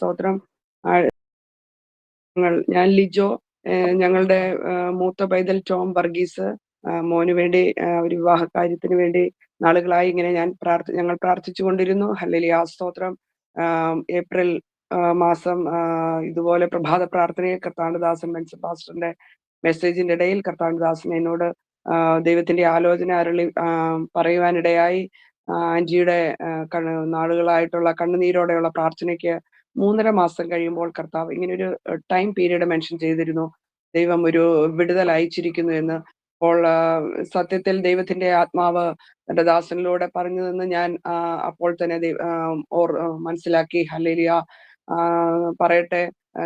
സ്തോത്രം. ആ, ഞാൻ ലിജോ, ഞങ്ങളുടെ മൂത്ത പൈതൽ ടോം വർഗീസ്, മോന് വേണ്ടി ഒരു വിവാഹ കാര്യത്തിന് വേണ്ടി നാളുകളായി ഇങ്ങനെ ഞങ്ങൾ പ്രാർത്ഥിച്ചു കൊണ്ടിരുന്നു. ഹല്ലേലൂയ സ്തോത്രം. ഏപ്രിൽ മാസം ഇതുപോലെ പ്രഭാത പ്രാർത്ഥനയെ കർത്താണ്ദാസൻ മെൻസ് പാസ്റ്ററിന്റെ മെസ്സേജിന്റെ ഇടയിൽ കർത്താണ്ദാസൻ എന്നോട് ദൈവത്തിന്റെ ആലോചന പറയുവാനിടയായി. ആന്റിയുടെ നാളുകളായിട്ടുള്ള കണ്ണുനീരോടെയുള്ള പ്രാർത്ഥനയ്ക്ക് 3.5 മാസം കഴിയുമ്പോൾ കർത്താവ് ഇങ്ങനൊരു ടൈം പീരീഡ് മെൻഷൻ ചെയ്തിരുന്നു. ദൈവം ഒരു വിടുതൽ അയച്ചിരിക്കുന്നു എന്ന്. അപ്പോൾ സത്യത്തിൽ ദൈവത്തിന്റെ ആത്മാവ് തന്റെ ദാസനിലൂടെ പറഞ്ഞതെന്ന് ഞാൻ അപ്പോൾ തന്നെ മനസ്സിലാക്കി. ഹല്ലേലൂയ. പറയട്ടെ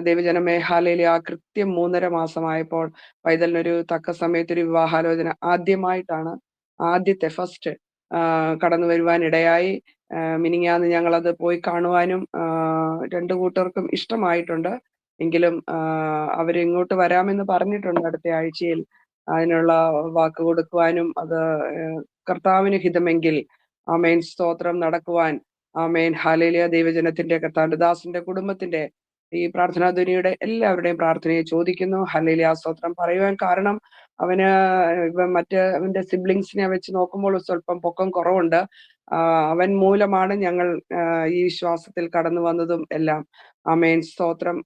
ദൈവജനമേ, ഹല്ലേലൂയ. കൃത്യം 3.5 മാസമായപ്പോൾ പൈതലിനൊരു തക്ക സമയത്തൊരു വിവാഹാലോചന ആദ്യത്തെ ഫസ്റ്റ് കടന്നു വരുവാൻ ഇടയായി. മിനിങ്ങാന്ന് ഞങ്ങളത് പോയി കാണുവാനും രണ്ടു കൂട്ടർക്കും ഇഷ്ടമായിട്ടുണ്ട്. എങ്കിലും അവരിങ്ങോട്ട് വരാമെന്ന് പറഞ്ഞിട്ടുണ്ട് അടുത്ത ആഴ്ചയിൽ. അതിനുള്ള വാക്ക് കൊടുക്കുവാനും അത് കർത്താവിന് ഹിതമെങ്കിൽ ആമേൻ സ്തോത്രം നടക്കുവാൻ ആമേൻ ഹല്ലേലൂയ. ദൈവജനത്തിന്റെ കർത്താവിന്റെ ദാസന്റെ കുടുംബത്തിന്റെ ഈ പ്രാർത്ഥനാധ്വനിയുടെ എല്ലാവരുടെയും പ്രാർത്ഥനയെ ചോദിക്കുന്നു. ഹല്ലേലൂയ സ്തോത്രം പറയുവാൻ കാരണം അവന് അവന്റെ സിബ്ലിങ്സിനെ വെച്ച് നോക്കുമ്പോൾ സ്വല്പം പൊക്കം കുറവുണ്ട്. അവൻ മൂലമാണ് ഞങ്ങൾ ഈ വിശ്വാസത്തിൽ കടന്നു വന്നതും എല്ലാം. ആമേൻ സ്തോത്രം.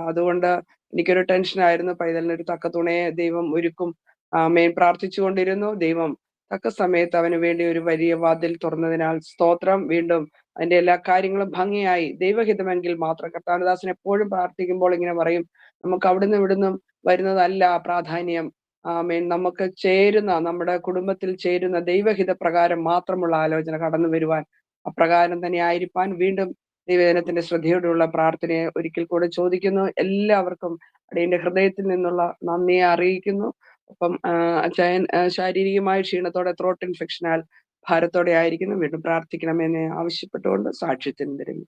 അതുകൊണ്ട് എനിക്കൊരു ടെൻഷനായിരുന്നു. പൈതലിനൊരു തക്ക തുണയെ ദൈവം ഒരുക്കും. ആമേൻ പ്രാർത്ഥിച്ചുകൊണ്ടിരുന്നു. ദൈവം തക്ക സമയത്ത് അവന് വേണ്ടി ഒരു വലിയ വാതിൽ തുറന്നതിനാൽ സ്തോത്രം. വീണ്ടും അതിന്റെ എല്ലാ കാര്യങ്ങളും ഭംഗിയായി ദൈവഹിതമെങ്കിൽ മാത്രം. കർത്താനദാസൻ എപ്പോഴും പ്രാർത്ഥിക്കുമ്പോൾ ഇങ്ങനെ പറയും, നമുക്ക് അവിടുന്ന് ഇവിടുന്നും വരുന്നതല്ല പ്രാധാന്യം. ആമേൻ നമുക്ക് നമ്മുടെ കുടുംബത്തിൽ ചേരുന്ന ദൈവഹിത പ്രകാരം മാത്രമുള്ള ആലോചന കടന്നു വരുവാൻ, അപ്രകാരം തന്നെ ആയിരിക്കാൻ വീണ്ടും ദൈവജനത്തിന്റെ ശ്രദ്ധയോടുള്ള പ്രാർത്ഥനയെ ഒരിക്കൽ കൂടെ ചോദിക്കുന്നു. എല്ലാവർക്കും അടിയന്റെ ഹൃദയത്തിൽ നിന്നുള്ള നന്ദിയെ അറിയിക്കുന്നു. ഒപ്പം അച്ചായൻ ശാരീരികമായ ക്ഷീണത്തോടെ ത്രോട്ട് ഇൻഫെക്ഷനാൽ ഭാരത്തോടെ ആയിരിക്കുന്നു. വീണ്ടും പ്രാർത്ഥിക്കണമെന്ന് ആവശ്യപ്പെട്ടുകൊണ്ട് സാക്ഷ്യത്തിന് തരുന്നു.